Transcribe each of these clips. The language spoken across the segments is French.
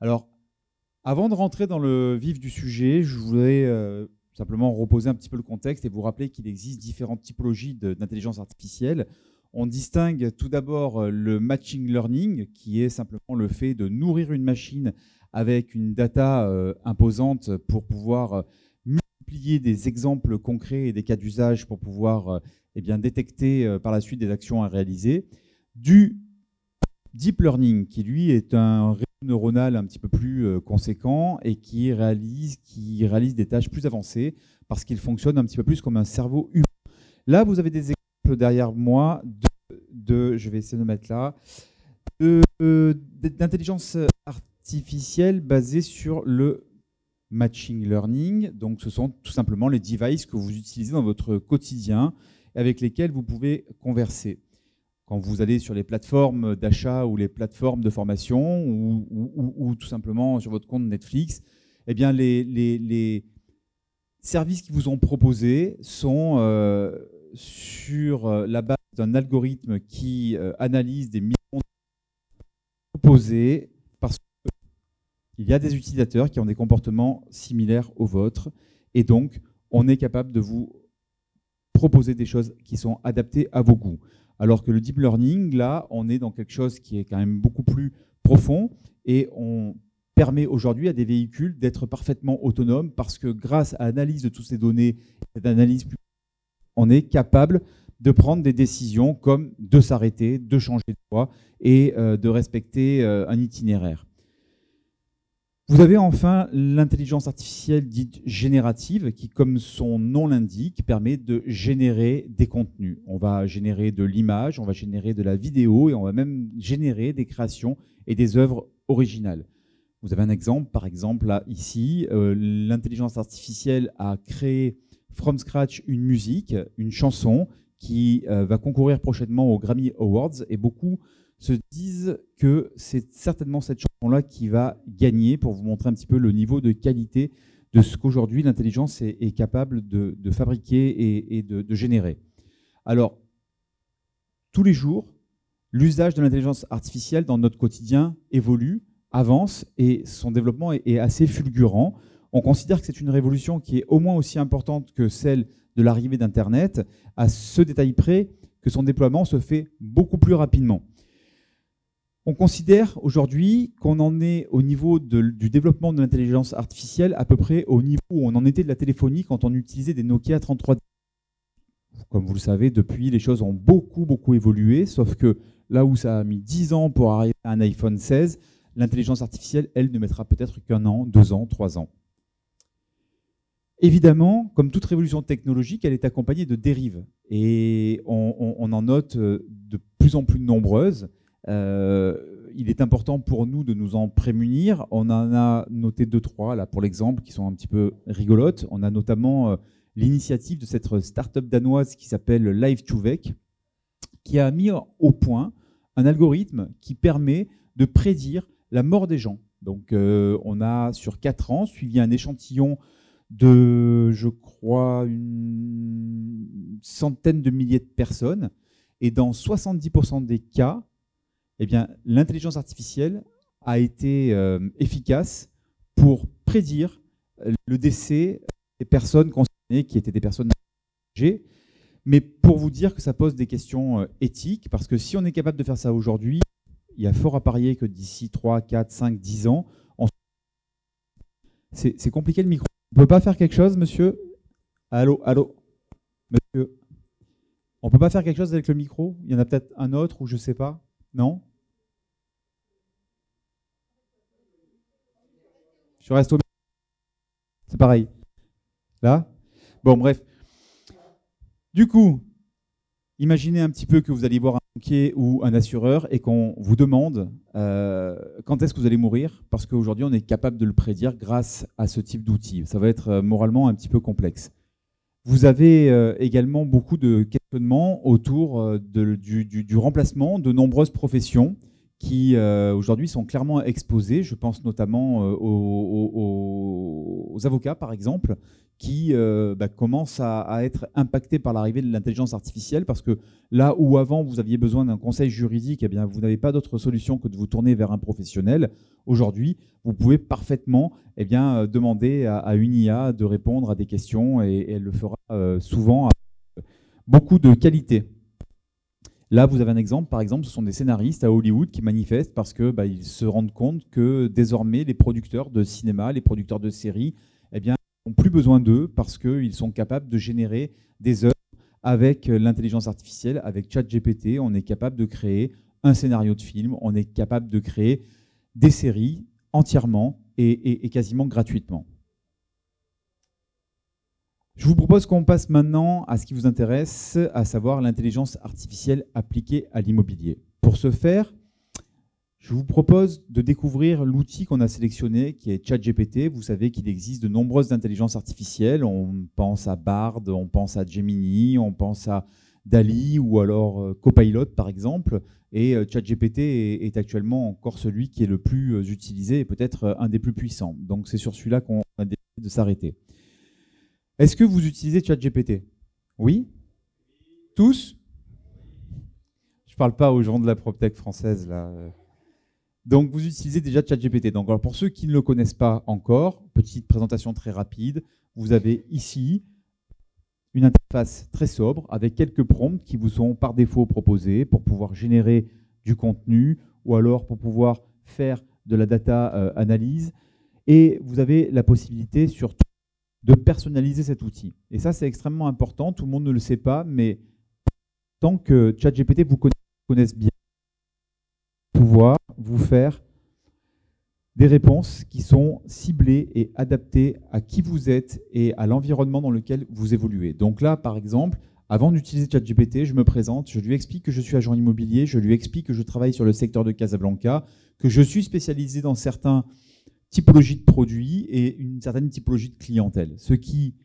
Alors, avant de rentrer dans le vif du sujet, je voudrais simplement reposer un petit peu le contexte et vous rappeler qu'il existe différentes typologies d'intelligence artificielle. On distingue tout d'abord le machine learning, qui est simplement le fait de nourrir une machine avec une data imposante pour pouvoir multiplier des exemples concrets et des cas d'usage pour pouvoir détecter par la suite des actions à réaliser. Du deep learning, qui lui est un réseau neuronal un petit peu plus conséquent et qui réalise des tâches plus avancées parce qu'il fonctionne un petit peu plus comme un cerveau humain. Là, vous avez des exemples derrière moi je vais essayer de mettre là, d'intelligence artificielle basée sur le machine learning. Donc, ce sont tout simplement les devices que vous utilisez dans votre quotidien et avec lesquels vous pouvez converser. Quand vous allez sur les plateformes d'achat ou les plateformes de formation ou tout simplement sur votre compte Netflix, eh bien les services qui vous ont proposés sont sur la base d'un algorithme qui analyse des millions de proposés parce qu'il y a des utilisateurs qui ont des comportements similaires aux vôtres et donc on est capable de vous proposer des choses qui sont adaptées à vos goûts. Alors que le deep learning, là, on est dans quelque chose qui est quand même beaucoup plus profond et on permet aujourd'hui à des véhicules d'être parfaitement autonomes parce que grâce à l'analyse de toutes ces données, d'analyse, on est capable de prendre des décisions comme de s'arrêter, de changer de voie et de respecter un itinéraire. Vous avez enfin l'intelligence artificielle dite générative qui, comme son nom l'indique, permet de générer des contenus. On va générer de l'image, on va générer de la vidéo et on va même générer des créations et des œuvres originales. Vous avez un exemple, par exemple, là, ici, l'intelligence artificielle a créé from scratch une musique, une chanson qui va concourir prochainement aux Grammy Awards et beaucoup se disent que c'est certainement cette chanson-là qui va gagner pour vous montrer un petit peu le niveau de qualité de ce qu'aujourd'hui l'intelligence est capable de fabriquer et de générer. Alors, tous les jours, l'usage de l'intelligence artificielle dans notre quotidien évolue, avance et son développement est assez fulgurant. On considère que c'est une révolution qui est au moins aussi importante que celle de l'arrivée d'Internet, à ce détail près que son déploiement se fait beaucoup plus rapidement. On considère aujourd'hui qu'on en est au niveau du développement de l'intelligence artificielle à peu près au niveau où on en était de la téléphonie quand on utilisait des Nokia 3310. Comme vous le savez, depuis, les choses ont beaucoup évolué, sauf que là où ça a mis 10 ans pour arriver à un iPhone 16, l'intelligence artificielle, elle, ne mettra peut-être qu'un an, 2 ans, 3 ans. Évidemment, comme toute révolution technologique, elle est accompagnée de dérives. Et on en note de plus en plus nombreuses. Il est important pour nous de nous en prémunir. On en a noté 2-3 là pour l'exemple qui sont un petit peu rigolotes. On a notamment l'initiative de cette start-up danoise qui s'appelle Live2Vec, qui a mis au point un algorithme qui permet de prédire la mort des gens. Donc on a sur 4 ans suivi un échantillon de, je crois, une centaine de milliers de personnes. Et dans 70% des cas, eh bien, l'intelligence artificielle a été efficace pour prédire le décès des personnes concernées, qui étaient des personnes âgées. Mais pour vous dire que ça pose des questions éthiques, parce que si on est capable de faire ça aujourd'hui, il y a fort à parier que d'ici 3, 4, 5, 10 ans, c'est compliqué le micro. On ne peut pas faire quelque chose, monsieur? Allô, monsieur? On ne peut pas faire quelque chose avec le micro? Il y en a peut-être un autre ou je ne sais pas? Non? Je reste au micro. C'est pareil. Là? Bon, bref. Du coup, imaginez un petit peu que vous allez voir un banquier ou un assureur et qu'on vous demande quand est-ce que vous allez mourir, parce qu'aujourd'hui, on est capable de le prédire grâce à ce type d'outils. Ça va être moralement un petit peu complexe. Vous avez également beaucoup de questionnements autour du remplacement de nombreuses professions qui aujourd'hui sont clairement exposés. Je pense notamment aux avocats, par exemple, qui commencent à être impactés par l'arrivée de l'intelligence artificielle, parce que là où avant vous aviez besoin d'un conseil juridique, eh bien, vous n'avez pas d'autre solution que de vous tourner vers un professionnel. Aujourd'hui, vous pouvez parfaitement demander à une IA de répondre à des questions, et elle le fera souvent avec beaucoup de qualité. Là, vous avez un exemple, par exemple, ce sont des scénaristes à Hollywood qui manifestent parce que ils se rendent compte que désormais, les producteurs de cinéma, les producteurs de séries, n'ont plus besoin d'eux parce qu'ils sont capables de générer des œuvres avec l'intelligence artificielle, avec ChatGPT. On est capable de créer un scénario de film, on est capable de créer des séries entièrement et quasiment gratuitement. Je vous propose qu'on passe maintenant à ce qui vous intéresse, à savoir l'intelligence artificielle appliquée à l'immobilier. Pour ce faire, je vous propose de découvrir l'outil qu'on a sélectionné, qui est ChatGPT. Vous savez qu'il existe de nombreuses intelligences artificielles. On pense à Bard, on pense à Gemini, on pense à DALL-E ou alors Copilot, par exemple. Et ChatGPT est actuellement encore celui qui est le plus utilisé et peut-être un des plus puissants. Donc c'est sur celui-là qu'on a décidé de s'arrêter. Est-ce que vous utilisez ChatGPT? Oui? Tous? Je ne parle pas aux gens de la PropTech française, là. Donc, vous utilisez déjà ChatGPT. Donc, alors, pour ceux qui ne le connaissent pas encore, petite présentation très rapide, vous avez ici une interface très sobre avec quelques prompts qui vous sont par défaut proposés pour pouvoir générer du contenu ou alors pour pouvoir faire de la data analyse. Et vous avez la possibilité surtout de personnaliser cet outil. Et ça, c'est extrêmement important. Tout le monde ne le sait pas, mais tant que ChatGPT vous connaisse bien, pouvoir vous faire des réponses qui sont ciblées et adaptées à qui vous êtes et à l'environnement dans lequel vous évoluez. Donc là, par exemple, avant d'utiliser ChatGPT, je me présente, je lui explique que je suis agent immobilier, je lui explique que je travaille sur le secteur de Casablanca, que je suis spécialisé dans certaines typologies de produits et une certaine typologie de clientèle. Ce qui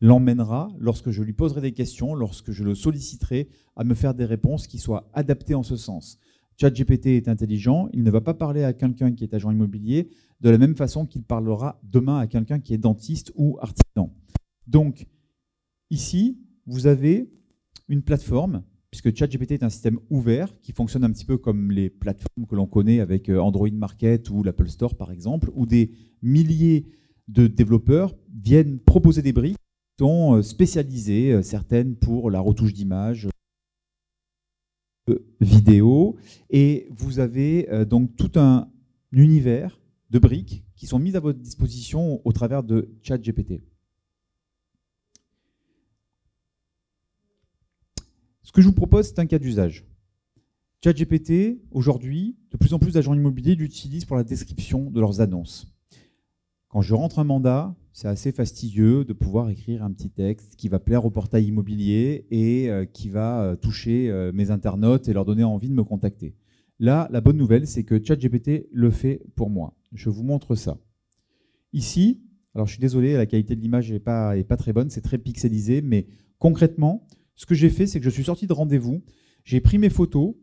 l'emmènera, lorsque je lui poserai des questions, lorsque je le solliciterai, à me faire des réponses qui soient adaptées en ce sens. ChatGPT est intelligent, il ne va pas parler à quelqu'un qui est agent immobilier de la même façon qu'il parlera demain à quelqu'un qui est dentiste ou artisan. Donc, ici, vous avez une plateforme, puisque ChatGPT est un système ouvert qui fonctionne un petit peu comme les plateformes que l'on connaît avec Android Market ou l'Apple Store, par exemple, où des milliers de développeurs viennent proposer des briques qui sont spécialisées, certaines pour la retouche d'image, vidéo, et vous avez donc tout un univers de briques qui sont mises à votre disposition au travers de ChatGPT. Ce que je vous propose, c'est un cas d'usage. ChatGPT, aujourd'hui, de plus en plus d'agents immobiliers l'utilisent pour la description de leurs annonces. Quand je rentre un mandat, c'est assez fastidieux de pouvoir écrire un petit texte qui va plaire au portail immobilier et qui va toucher mes internautes et leur donner envie de me contacter. Là, la bonne nouvelle, c'est que ChatGPT le fait pour moi. Je vous montre ça. Ici, alors je suis désolé, la qualité de l'image n'est pas très bonne, c'est très pixelisé, mais concrètement, ce que j'ai fait, c'est que je suis sorti de rendez-vous, j'ai pris mes photos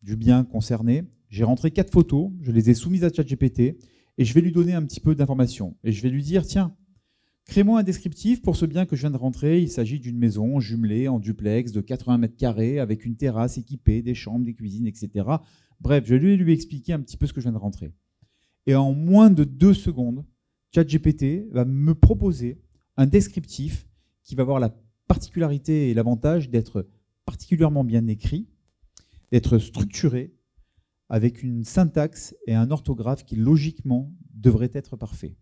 du bien concerné, j'ai rentré 4 photos, je les ai soumises à ChatGPT et je vais lui donner un petit peu d'informations. Et je vais lui dire, tiens, crée-moi un descriptif pour ce bien que je viens de rentrer. Il s'agit d'une maison jumelée en duplex de 80 mètres carrés avec une terrasse équipée, des chambres, des cuisines, etc. Bref, je vais lui expliquer un petit peu ce que je viens de rentrer. Et en moins de 2 secondes, ChatGPT va me proposer un descriptif qui va avoir la particularité et l'avantage d'être particulièrement bien écrit, d'être structuré, avec une syntaxe et un orthographe qui, logiquement, devraient être parfaits.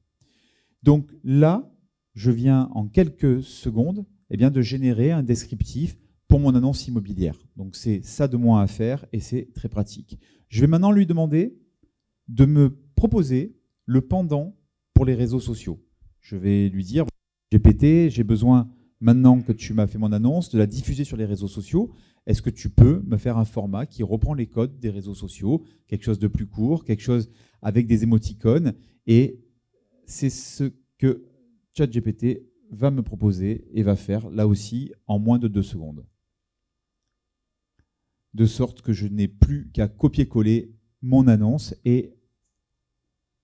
Donc là, je viens en quelques secondes de générer un descriptif pour mon annonce immobilière. Donc c'est ça de moins à faire et c'est très pratique. Je vais maintenant lui demander de me proposer le pendant pour les réseaux sociaux. Je vais lui dire, GPT, j'ai besoin, maintenant que tu m'as fait mon annonce, de la diffuser sur les réseaux sociaux. Est-ce que tu peux me faire un format qui reprend les codes des réseaux sociaux, quelque chose de plus court, quelque chose avec des émoticônes? Et c'est ce que ChatGPT va me proposer et va faire, là aussi, en moins de 2 secondes. De sorte que je n'ai plus qu'à copier-coller mon annonce et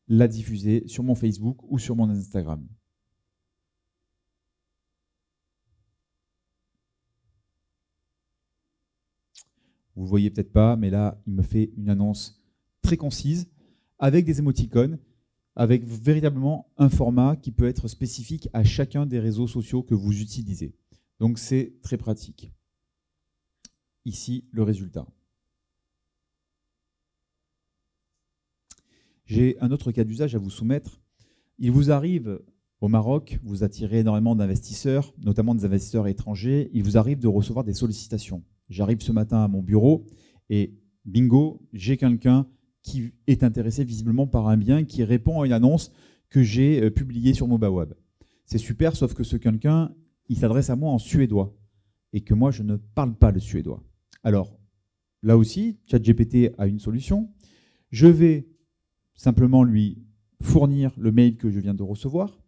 la diffuser sur mon Facebook ou sur mon Instagram. Vous ne voyez peut-être pas, mais là, il me fait une annonce très concise, avec des émoticônes, avec véritablement un format qui peut être spécifique à chacun des réseaux sociaux que vous utilisez. Donc c'est très pratique. Ici, le résultat. J'ai un autre cas d'usage à vous soumettre. Il vous arrive au Maroc, vous attirez énormément d'investisseurs, notamment des investisseurs étrangers, il vous arrive de recevoir des sollicitations. J'arrive ce matin à mon bureau et bingo, j'ai quelqu'un qui est intéressé visiblement par un bien qui répond à une annonce que j'ai publiée sur Mobaweb. C'est super, sauf que ce quelqu'un, il s'adresse à moi en suédois et que moi, je ne parle pas le suédois. Alors, là aussi, ChatGPT a une solution. Je vais simplement lui fournir le mail que je viens de recevoir.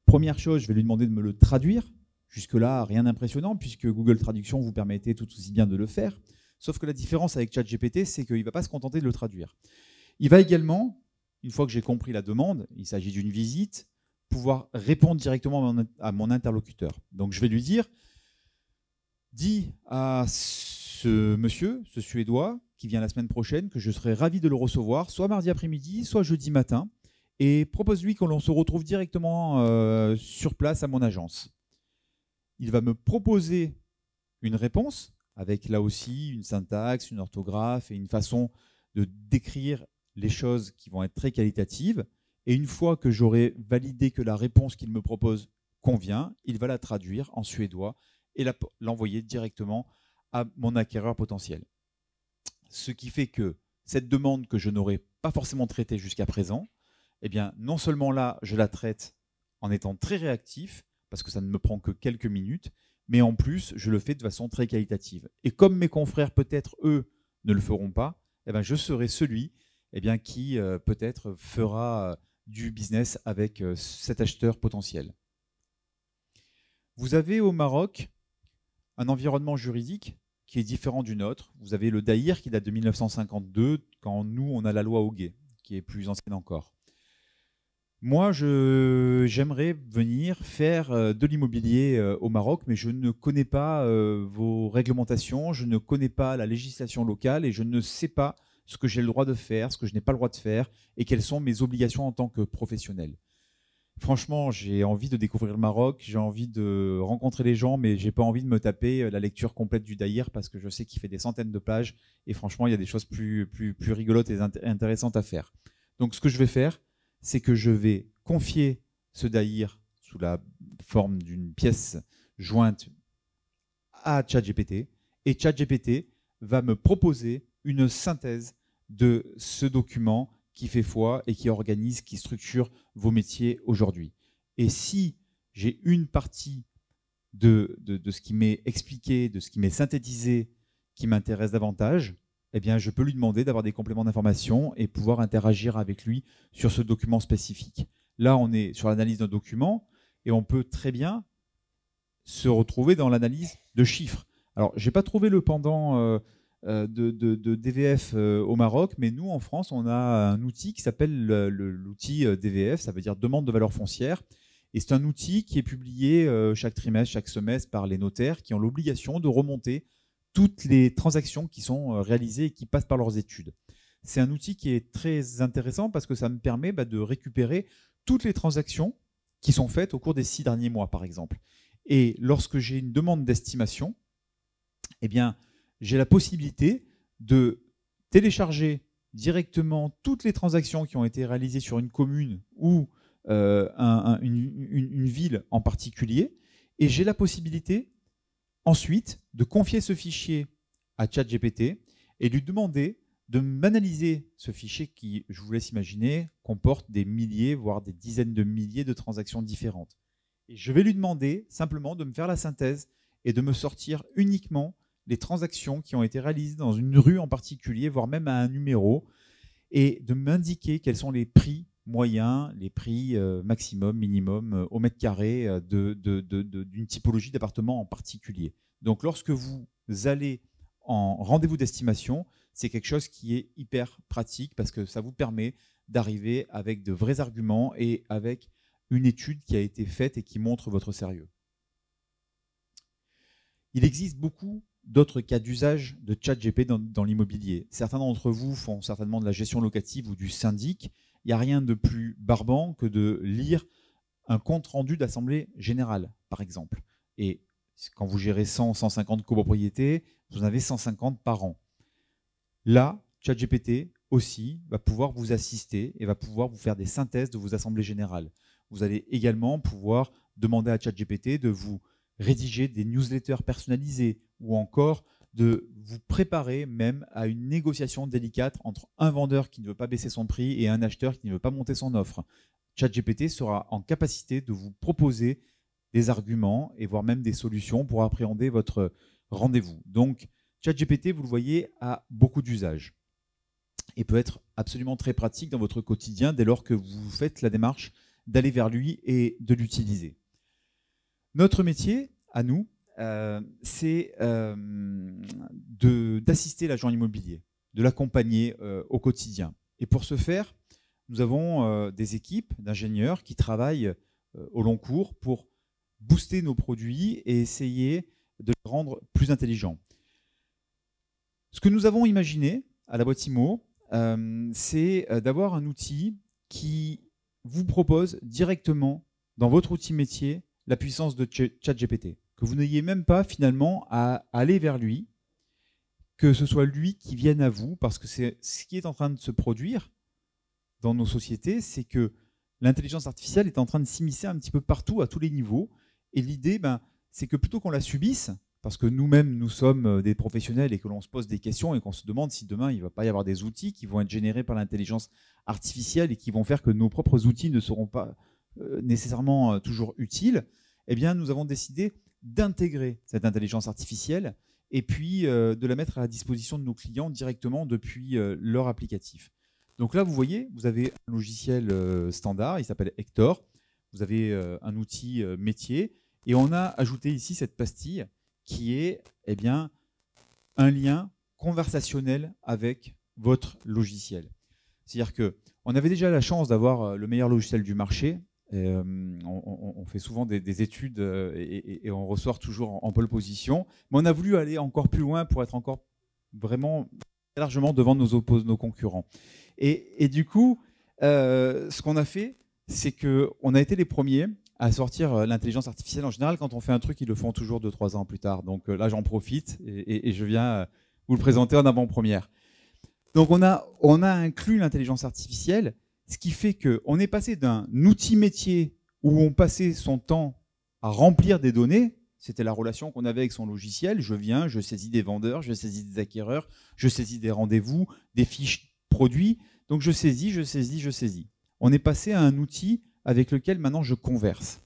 Première chose, je vais lui demander de me le traduire. Jusque-là, rien d'impressionnant, puisque Google Traduction vous permettait tout aussi bien de le faire. Sauf que la différence avec ChatGPT, c'est qu'il ne va pas se contenter de le traduire. Il va également, une fois que j'ai compris la demande, il s'agit d'une visite, pouvoir répondre directement à mon interlocuteur. Donc je vais lui dire, dis à ce monsieur, ce Suédois, qui vient la semaine prochaine, que je serai ravi de le recevoir, soit mardi après-midi, soit jeudi matin, et propose-lui que l'on se retrouve directement sur place à mon agence. Il va me proposer une réponse, avec là aussi une syntaxe, une orthographe et une façon de décrire les choses qui vont être très qualitatives. Et une fois que j'aurai validé que la réponse qu'il me propose convient, il va la traduire en suédois et l'envoyer directement à mon acquéreur potentiel. Ce qui fait que cette demande que je n'aurais pas forcément traitée jusqu'à présent, eh bien, non seulement là, je la traite en étant très réactif, parce que ça ne me prend que quelques minutes, mais en plus, je le fais de façon très qualitative. Et comme mes confrères, peut-être, eux, ne le feront pas, eh bien, je serai celui qui, peut-être, fera du business avec cet acheteur potentiel. Vous avez au Maroc un environnement juridique qui est différent du nôtre. Vous avez le Daïr qui date de 1952, quand nous, on a la loi Hoguet, qui est plus ancienne encore. Moi, j'aimerais venir faire de l'immobilier au Maroc, mais je ne connais pas vos réglementations, je ne connais pas la législation locale et je ne sais pas ce que j'ai le droit de faire, ce que je n'ai pas le droit de faire et quelles sont mes obligations en tant que professionnel. Franchement, j'ai envie de découvrir le Maroc, j'ai envie de rencontrer les gens, mais je n'ai pas envie de me taper la lecture complète du Daïr parce que je sais qu'il fait des centaines de pages et franchement, il y a des choses plus rigolotes et intéressantes à faire. Donc, ce que je vais faire, c'est que je vais confier ce Daïr sous la forme d'une pièce jointe à ChatGPT et ChatGPT va me proposer une synthèse de ce document qui fait foi et qui organise, qui structure vos métiers aujourd'hui. Et si j'ai une partie de ce qui m'est expliqué, de ce qui m'est synthétisé, qui m'intéresse davantage, eh bien, je peux lui demander d'avoir des compléments d'information et pouvoir interagir avec lui sur ce document spécifique. Là, on est sur l'analyse d'un document et on peut très bien se retrouver dans l'analyse de chiffres. Alors, je n'ai pas trouvé le pendant de DVF au Maroc, mais nous, en France, on a un outil qui s'appelle l'outil DVF, ça veut dire demande de valeur foncière. Et c'est un outil qui est publié chaque trimestre, chaque semestre par les notaires qui ont l'obligation de remonter toutes les transactions qui sont réalisées et qui passent par leurs études. C'est un outil qui est très intéressant parce que ça me permet de récupérer toutes les transactions qui sont faites au cours des 6 derniers mois, par exemple. Et lorsque j'ai une demande d'estimation, eh bien, j'ai la possibilité de télécharger directement toutes les transactions qui ont été réalisées sur une commune ou une ville en particulier, et j'ai la possibilité ensuite de confier ce fichier à ChatGPT et lui demander de m'analyser ce fichier qui, je vous laisse imaginer, comporte des milliers, voire des dizaines de milliers de transactions différentes. Et je vais lui demander simplement de me faire la synthèse et de me sortir uniquement les transactions qui ont été réalisées dans une rue en particulier, voire même à un numéro, et de m'indiquer quels sont les prix moyens, les prix maximum, minimum au mètre carré d'une typologie d'appartement en particulier. Donc lorsque vous allez en rendez-vous d'estimation, c'est quelque chose qui est hyper pratique parce que ça vous permet d'arriver avec de vrais arguments et avec une étude qui a été faite et qui montre votre sérieux. Il existe beaucoup d'autres cas d'usage de ChatGPT dans l'immobilier. Certains d'entre vous font certainement de la gestion locative ou du syndic. Il n'y a rien de plus barbant que de lire un compte-rendu d'assemblée générale, par exemple. Et quand vous gérez 100, 150 copropriétés, vous en avez 150 par an. Là, ChatGPT aussi va pouvoir vous assister et va pouvoir vous faire des synthèses de vos assemblées générales. Vous allez également pouvoir demander à ChatGPT de vous rédiger des newsletters personnalisés ou encore de vous préparer même à une négociation délicate entre un vendeur qui ne veut pas baisser son prix et un acheteur qui ne veut pas monter son offre. ChatGPT sera en capacité de vous proposer des arguments et voire même des solutions pour appréhender votre rendez-vous. Donc, ChatGPT, vous le voyez, a beaucoup d'usages et peut être absolument très pratique dans votre quotidien dès lors que vous faites la démarche d'aller vers lui et de l'utiliser. Notre métier, à nous, c'est d'assister l'agent immobilier, de l'accompagner au quotidien. Et pour ce faire, nous avons des équipes d'ingénieurs qui travaillent au long cours pour booster nos produits et essayer de les rendre plus intelligents. Ce que nous avons imaginé à la boîte IMO, c'est d'avoir un outil qui vous propose directement dans votre outil métier la puissance de ChatGPT, que vous n'ayez même pas finalement à aller vers lui, que ce soit lui qui vienne à vous, parce que c'est ce qui est en train de se produire dans nos sociétés, c'est que l'intelligence artificielle est en train de s'immiscer un petit peu partout, à tous les niveaux, et l'idée, c'est que plutôt qu'on la subisse, parce que nous-mêmes, nous sommes des professionnels et que l'on se pose des questions et qu'on se demande si demain, il ne va pas y avoir des outils qui vont être générés par l'intelligence artificielle et qui vont faire que nos propres outils ne seront pas nécessairement toujours utiles, eh bien, nous avons décidé d'intégrer cette intelligence artificielle et puis de la mettre à la disposition de nos clients directement depuis leur applicatif. Donc là, vous voyez, vous avez un logiciel standard, il s'appelle Hector. Vous avez un outil métier et on a ajouté ici cette pastille qui est un lien conversationnel avec votre logiciel. C'est-à-dire qu'on avait déjà la chance d'avoir le meilleur logiciel du marché. On fait souvent des études et on ressort toujours en pole position. Mais on a voulu aller encore plus loin pour être encore vraiment largement devant nos concurrents. Et du coup, ce qu'on a fait, c'est qu'on a été les premiers à sortir l'intelligence artificielle. En général, quand on fait un truc, ils le font toujours 2-3 ans plus tard. Donc là, j'en profite et je viens vous le présenter en avant-première. Donc on a inclus l'intelligence artificielle, ce qui fait qu'on est passé d'un outil métier où on passait son temps à remplir des données, c'était la relation qu'on avait avec son logiciel, je viens, je saisis des vendeurs, je saisis des acquéreurs, je saisis des rendez-vous, des fiches produits, donc je saisis. On est passé à un outil avec lequel maintenant je converse.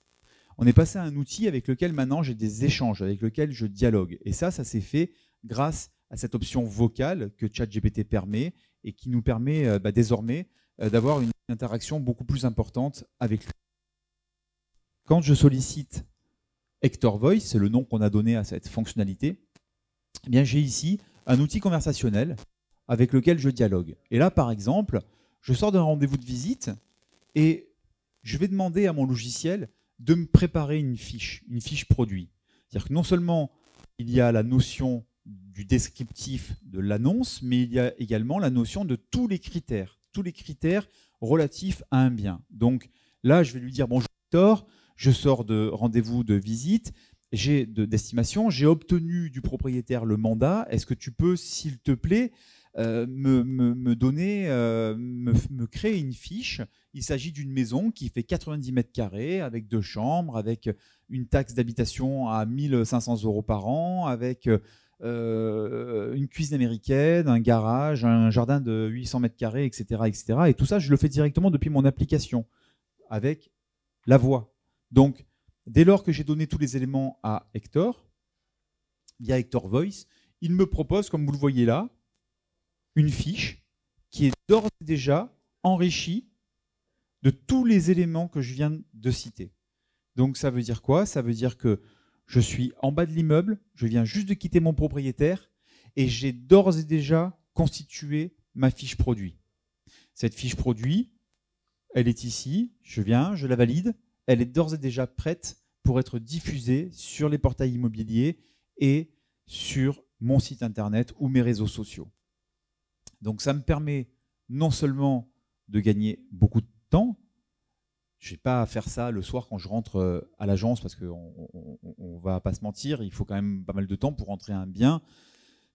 On est passé à un outil avec lequel maintenant j'ai des échanges, avec lequel je dialogue. Et ça s'est fait grâce à cette option vocale que ChatGPT permet et qui nous permet désormais d'avoir une interaction beaucoup plus importante avec lui. Quand je sollicite Hector Voice, c'est le nom qu'on a donné à cette fonctionnalité, eh bien j'ai ici un outil conversationnel avec lequel je dialogue. Et là, par exemple, je sors d'un rendez-vous de visite et je vais demander à mon logiciel de me préparer une fiche produit. C'est-à-dire que non seulement il y a la notion du descriptif de l'annonce, mais il y a également la notion de tous les critères relatifs à un bien. Donc là, je vais lui dire « Bonjour Hector, je sors de rendez-vous de visite, d'estimation, j'ai obtenu du propriétaire le mandat, est-ce que tu peux, s'il te plaît, me créer une fiche. Il s'agit d'une maison qui fait 90 mètres carrés, avec 2 chambres, avec une taxe d'habitation à 1 500 € par an, avec une cuisine américaine, un garage, un jardin de 800 mètres carrés, etc., etc. Et tout ça, je le fais directement depuis mon application, avec la voix. Donc, dès lors que j'ai donné tous les éléments à Hector, via Hector Voice, il me propose, comme vous le voyez là, une fiche qui est d'ores et déjà enrichie de tous les éléments que je viens de citer. Donc ça veut dire quoi? Ça veut dire que je suis en bas de l'immeuble, je viens juste de quitter mon propriétaire et j'ai d'ores et déjà constituer ma fiche produit. Cette fiche produit, elle est ici, je viens, je la valide, elle est d'ores et déjà prête pour être diffusée sur les portails immobiliers et sur mon site internet ou mes réseaux sociaux. Donc ça me permet non seulement de gagner beaucoup de temps, je n'ai pas à faire ça le soir quand je rentre à l'agence parce qu'on ne va pas se mentir, il faut quand même pas mal de temps pour rentrer un bien.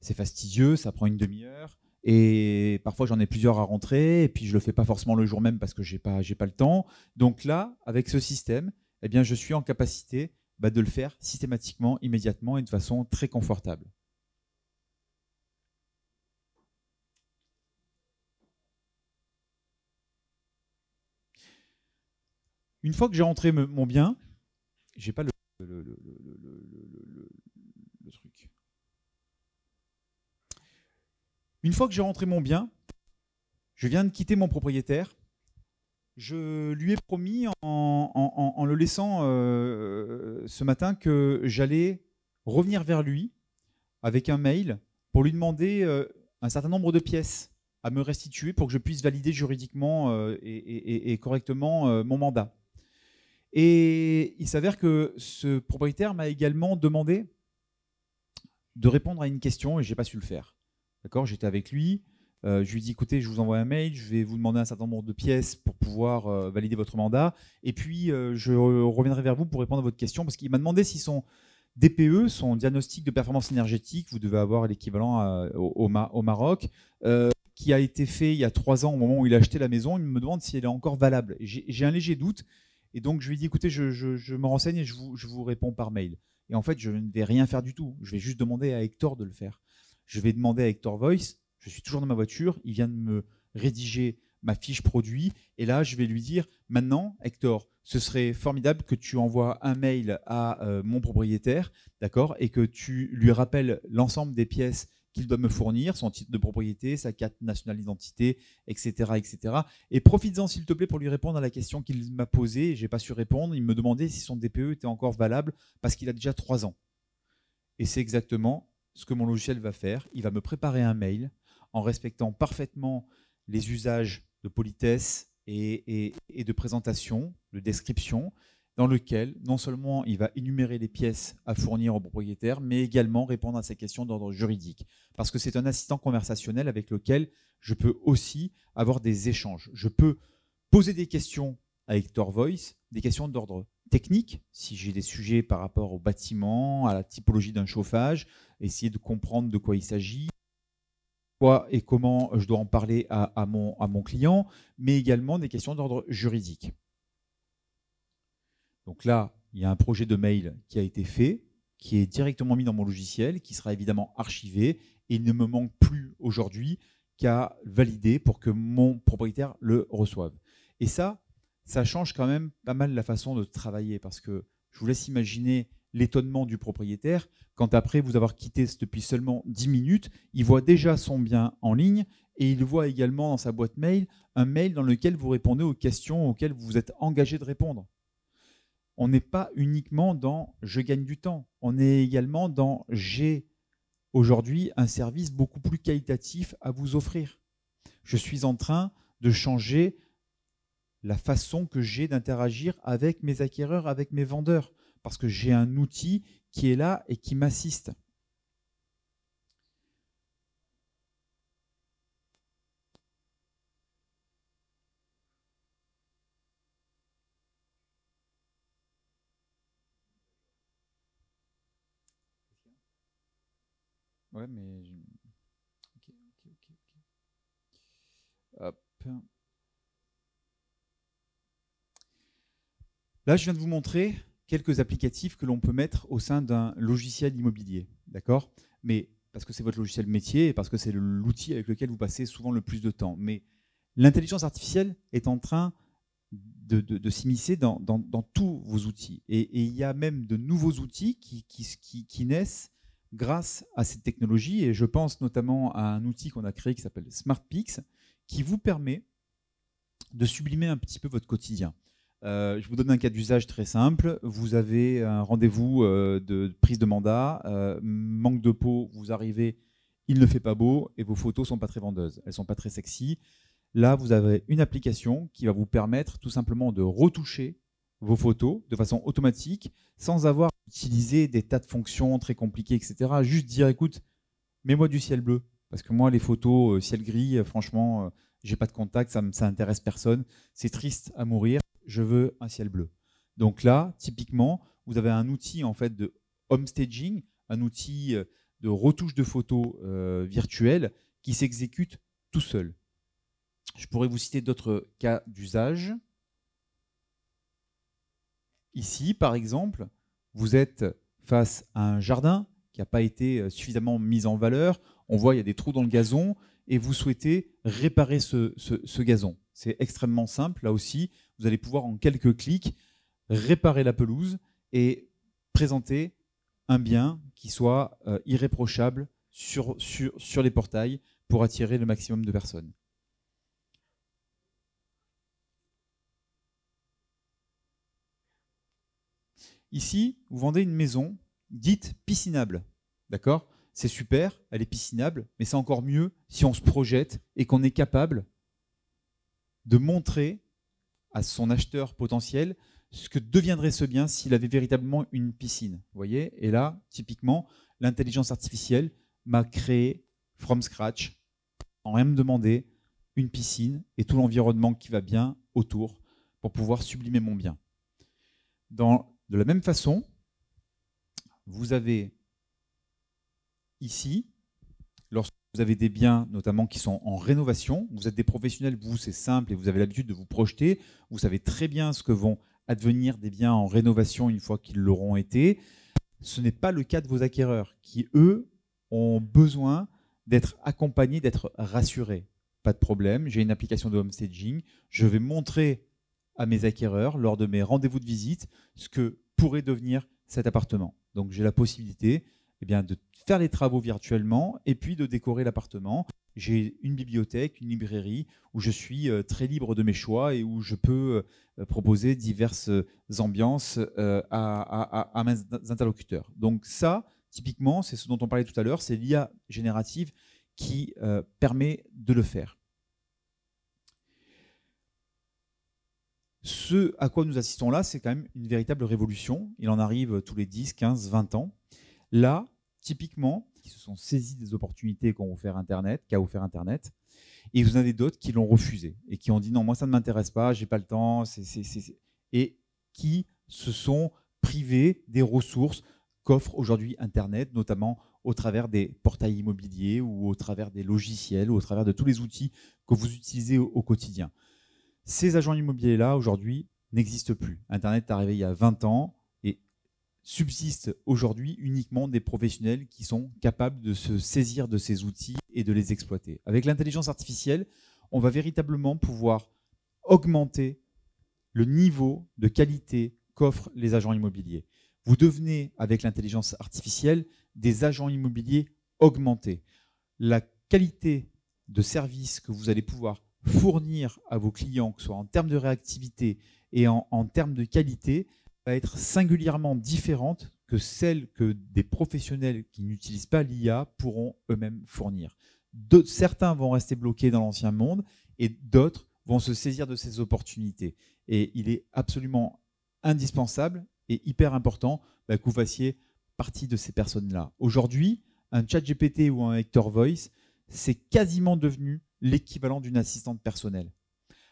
C'est fastidieux, ça prend une demi-heure et parfois j'en ai plusieurs à rentrer et puis je ne le fais pas forcément le jour même parce que je n'ai pas le temps. Donc là, avec ce système, eh bien, je suis en capacité de le faire systématiquement, immédiatement et de façon très confortable. Une fois que j'ai rentré mon bien, j'ai pas le truc. Une fois que j'ai rentré mon bien, je viens de quitter mon propriétaire. Je lui ai promis en le laissant ce matin que j'allais revenir vers lui avec un mail pour lui demander un certain nombre de pièces à me restituer pour que je puisse valider juridiquement et correctement mon mandat. Et il s'avère que ce propriétaire m'a également demandé de répondre à une question et je n'ai pas su le faire. D'accord, j'étais avec lui, je lui ai dit écoutez, je vous envoie un mail, je vais vous demander un certain nombre de pièces pour pouvoir valider votre mandat et puis je reviendrai vers vous pour répondre à votre question parce qu'il m'a demandé si son DPE, son diagnostic de performance énergétique, vous devez avoir l'équivalent au Maroc, qui a été fait il y a 3 ans au moment où il a acheté la maison, il me demande si elle est encore valable. J'ai un léger doute. Et donc, je lui ai dit, écoutez, je me renseigne et je vous réponds par mail. Et en fait, je ne vais rien faire du tout. Je vais juste demander à Hector de le faire. Je vais demander à Hector Voice, je suis toujours dans ma voiture, il vient de me rédiger ma fiche produit. Et là, je vais lui dire, maintenant, Hector, ce serait formidable que tu envoies un mail à mon propriétaire, d'accord, et que tu lui rappelles l'ensemble des pièces qu'il doit me fournir, son titre de propriété, sa carte nationale d'identité, etc., etc. Et profites-en, s'il te plaît, pour lui répondre à la question qu'il m'a posée. Je n'ai pas su répondre. Il me demandait si son DPE était encore valable parce qu'il a déjà 3 ans. Et c'est exactement ce que mon logiciel va faire. Il va me préparer un mail en respectant parfaitement les usages de politesse et de présentation, de description, dans lequel non seulement il va énumérer les pièces à fournir au propriétaire, mais également répondre à ses questions d'ordre juridique. Parce que c'est un assistant conversationnel avec lequel je peux aussi avoir des échanges. Je peux poser des questions à Hector Voice, des questions d'ordre technique, si j'ai des sujets par rapport au bâtiment, à la typologie d'un chauffage, essayer de comprendre de quoi il s'agit, quoi et comment je dois en parler à mon client, mais également des questions d'ordre juridique. Donc là, il y a un projet de mail qui a été fait, qui est directement mis dans mon logiciel, qui sera évidemment archivé, et il ne me manque plus aujourd'hui qu'à valider pour que mon propriétaire le reçoive. Et ça change quand même pas mal la façon de travailler, parce que je vous laisse imaginer l'étonnement du propriétaire quand après vous avoir quitté depuis seulement 10 minutes, il voit déjà son bien en ligne et il voit également dans sa boîte mail un mail dans lequel vous répondez aux questions auxquelles vous vous êtes engagé de répondre. On n'est pas uniquement dans « je gagne du temps », on est également dans « j'ai aujourd'hui un service beaucoup plus qualitatif à vous offrir ». Je suis en train de changer la façon que j'ai d'interagir avec mes acquéreurs, avec mes vendeurs, parce que j'ai un outil qui est là et qui m'assiste. Ouais, mais... Ok. Hop. Là, je viens de vous montrer quelques applicatifs que l'on peut mettre au sein d'un logiciel immobilier. D'accord ? Mais parce que c'est votre logiciel métier et parce que c'est l'outil avec lequel vous passez souvent le plus de temps. Mais l'intelligence artificielle est en train de s'immiscer dans tous vos outils. Et il y a même de nouveaux outils qui naissent grâce à cette technologie. Et je pense notamment à un outil qu'on a créé qui s'appelle SmartPix, qui vous permet de sublimer un petit peu votre quotidien. Je vous donne un cas d'usage très simple. Vous avez un rendez-vous de prise de mandat, manque de peau, vous arrivez il ne fait pas beau et vos photos ne sont pas très vendeuses, elles ne sont pas très sexy. Là, vous avez une application qui va vous permettre tout simplement de retoucher vos photos de façon automatique sans avoir utilisé des tas de fonctions très compliquées, etc. Juste dire, écoute, mets-moi du ciel bleu. Parce que moi, les photos ciel gris, franchement, j'ai pas de contact, ça n'intéresse personne. C'est triste à mourir, je veux un ciel bleu. Donc là, typiquement, vous avez un outil en fait de home staging, un outil de retouche de photos virtuelles qui s'exécute tout seul. Je pourrais vous citer d'autres cas d'usage. Ici, par exemple, vous êtes face à un jardin qui n'a pas été suffisamment mis en valeur. On voit qu'il y a des trous dans le gazon et vous souhaitez réparer ce gazon. C'est extrêmement simple. Là aussi, vous allez pouvoir en quelques clics réparer la pelouse et présenter un bien qui soit irréprochable sur les portails pour attirer le maximum de personnes. Ici, vous vendez une maison dite piscinable. D'accord ? C'est super, elle est piscinable, mais c'est encore mieux si on se projette et qu'on est capable de montrer à son acheteur potentiel ce que deviendrait ce bien s'il avait véritablement une piscine. Vous voyez ? Et là, typiquement, l'intelligence artificielle m'a créé from scratch, sans rien me demander, une piscine et tout l'environnement qui va bien autour pour pouvoir sublimer mon bien. De la même façon, vous avez ici, lorsque vous avez des biens notamment qui sont en rénovation, vous êtes des professionnels, vous c'est simple et vous avez l'habitude de vous projeter, vous savez très bien ce que vont advenir des biens en rénovation une fois qu'ils l'auront été. Ce n'est pas le cas de vos acquéreurs qui, eux, ont besoin d'être accompagnés, d'être rassurés. Pas de problème, j'ai une application de home staging, je vais montrer à mes acquéreurs lors de mes rendez-vous de visite ce que pourrait devenir cet appartement. Donc j'ai la possibilité de faire les travaux virtuellement et puis de décorer l'appartement. J'ai une bibliothèque, une librairie où je suis très libre de mes choix et où je peux proposer diverses ambiances à mes interlocuteurs. Donc ça, typiquement, c'est ce dont on parlait tout à l'heure, c'est l'IA générative qui permet de le faire. Ce à quoi nous assistons là, c'est quand même une véritable révolution. Il en arrive tous les 10, 15, 20 ans. Là, typiquement, qui se sont saisis des opportunités qu'a offert Internet, et vous en avez d'autres qui l'ont refusé et qui ont dit non, moi ça ne m'intéresse pas, j'ai pas le temps, et qui se sont privés des ressources qu'offre aujourd'hui Internet, notamment au travers des portails immobiliers ou au travers des logiciels ou au travers de tous les outils que vous utilisez au quotidien. Ces agents immobiliers-là, aujourd'hui, n'existent plus. Internet est arrivé il y a 20 ans et subsistent aujourd'hui uniquement des professionnels qui sont capables de se saisir de ces outils et de les exploiter. Avec l'intelligence artificielle, on va véritablement pouvoir augmenter le niveau de qualité qu'offrent les agents immobiliers. Vous devenez, avec l'intelligence artificielle, des agents immobiliers augmentés. La qualité de service que vous allez pouvoir fournir à vos clients, que ce soit en termes de réactivité et en termes de qualité, va être singulièrement différente que celle que des professionnels qui n'utilisent pas l'IA pourront eux-mêmes fournir. Certains vont rester bloqués dans l'ancien monde et d'autres vont se saisir de ces opportunités. Et il est absolument indispensable et hyper important que vous fassiez partie de ces personnes-là. Aujourd'hui, un ChatGPT ou un Hector Voice, c'est quasiment devenu l'équivalent d'une assistante personnelle.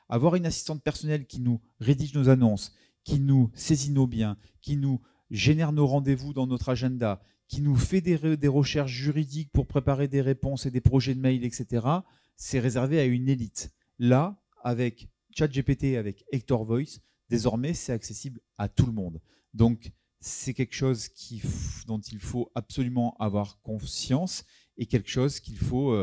Avoir une assistante personnelle qui nous rédige nos annonces, qui nous saisit nos biens, qui nous génère nos rendez-vous dans notre agenda, qui nous fait des recherches juridiques pour préparer des réponses et des projets de mail, etc., c'est réservé à une élite. Là, avec ChatGPT, avec Hector Voice, désormais, c'est accessible à tout le monde. Donc, c'est quelque chose dont il faut absolument avoir conscience et quelque chose qu'il faut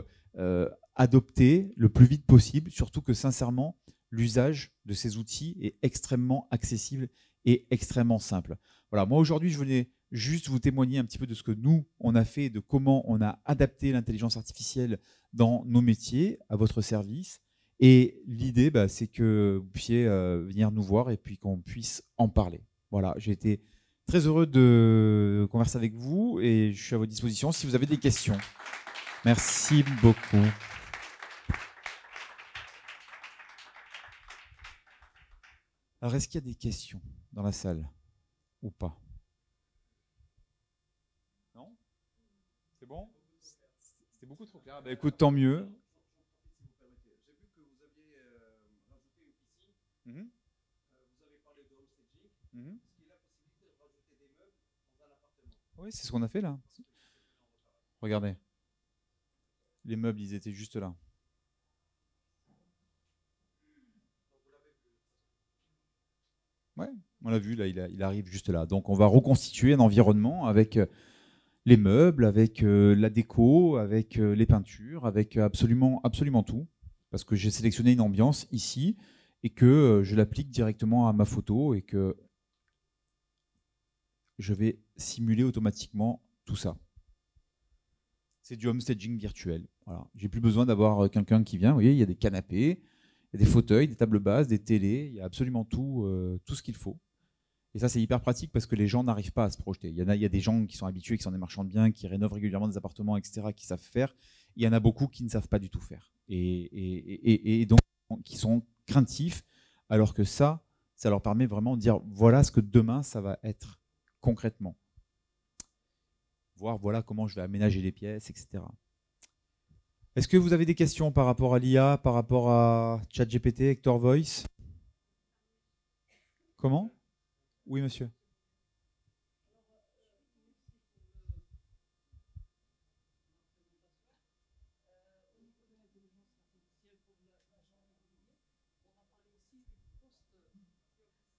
adopter le plus vite possible, surtout que sincèrement, l'usage de ces outils est extrêmement accessible et extrêmement simple. Voilà, moi aujourd'hui, je venais juste vous témoigner un petit peu de ce que nous, on a fait, de comment on a adapté l'intelligence artificielle dans nos métiers, à votre service. Et l'idée, c'est que vous puissiez venir nous voir et puis qu'on puisse en parler. Voilà, j'ai été très heureux de converser avec vous et je suis à votre disposition si vous avez des questions. Merci beaucoup. Alors, est-ce qu'il y a des questions dans la salle ou pas? Non? C'est bon? C'était beaucoup trop clair. Bah, écoute, tant mieux. J'ai vu que vous aviez rajouté une piscine. Mhm. Vous avez parlé de homestaging. Mhm. Est-ce qu'il y a la possibilité de rajouter des meubles dans un appartement? Oui, c'est ce qu'on a fait là. Regardez, les meubles, ils étaient juste là. Ouais, on l'a vu, là, il arrive juste là. Donc, on va reconstituer un environnement avec les meubles, avec la déco, avec les peintures, avec absolument, absolument tout. Parce que j'ai sélectionné une ambiance ici et que je l'applique directement à ma photo et que je vais simuler automatiquement tout ça. C'est du homestaging virtuel. Voilà. J'ai plus besoin d'avoir quelqu'un qui vient. Vous voyez, il y a des canapés, il y a des fauteuils, des tables basses, des télés, il y a absolument tout, tout ce qu'il faut. Et ça, c'est hyper pratique parce que les gens n'arrivent pas à se projeter. Il y a des gens qui sont habitués, qui sont des marchands de biens, qui rénovent régulièrement des appartements, etc., qui savent faire. Il y en a beaucoup qui ne savent pas du tout faire. Et donc, qui sont craintifs, alors que ça leur permet vraiment de dire voilà ce que demain, ça va être concrètement. Voir voilà comment je vais aménager les pièces, etc. Est-ce que vous avez des questions par rapport à l'IA, par rapport à ChatGPT, Hector Voice? Comment? Oui, monsieur.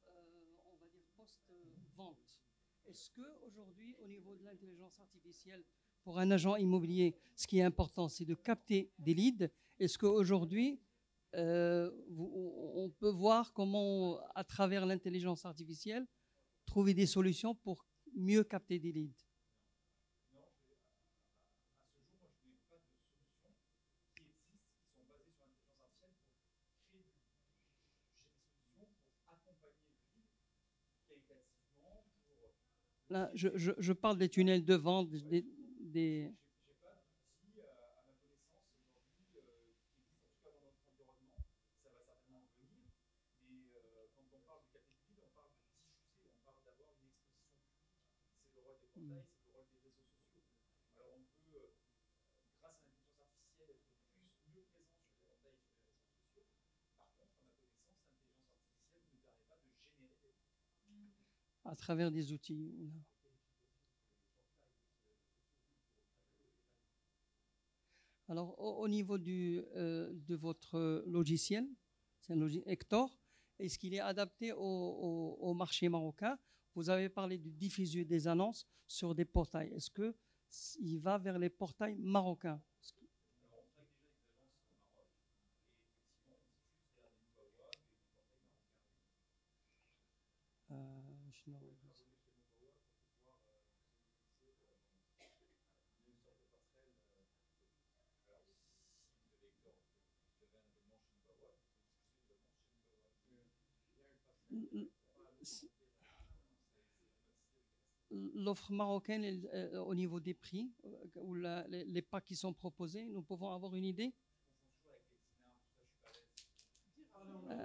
On va dire post-vente. Est-ce qu'aujourd'hui, au niveau de l'intelligence artificielle, pour un agent immobilier, ce qui est important, c'est de capter des leads. Est-ce qu'aujourd'hui, on peut voir comment, à travers l'intelligence artificielle, trouver des solutions pour mieux capter des leads? Là, je parle des tunnels de vente, des... à travers des outils. Alors, au niveau de votre logiciel, c'est un logiciel Hector, est-ce qu'il est adapté au marché marocain? Vous avez parlé de diffuser des annonces sur des portails. Est-ce qu'il va vers les portails marocains? Je n'aurais pas- L'offre marocaine, au niveau des prix, ou les packs qui sont proposés, nous pouvons avoir une idée?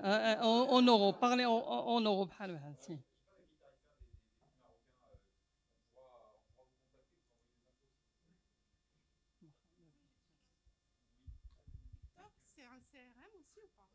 En euros, parlez en euros. Si. C'est un CRM aussi ou pas?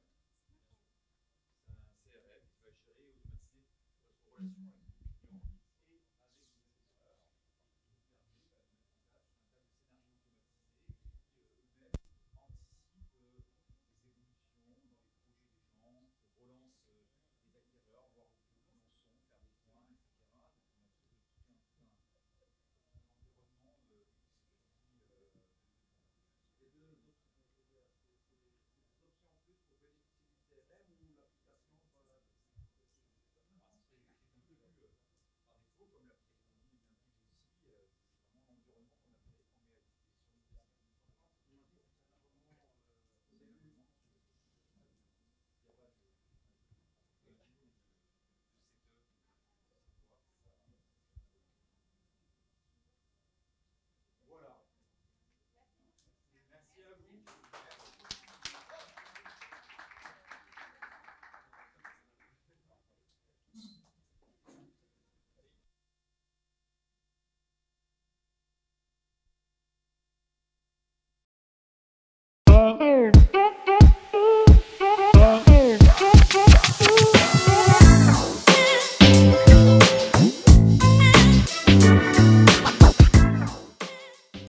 Bonsoir.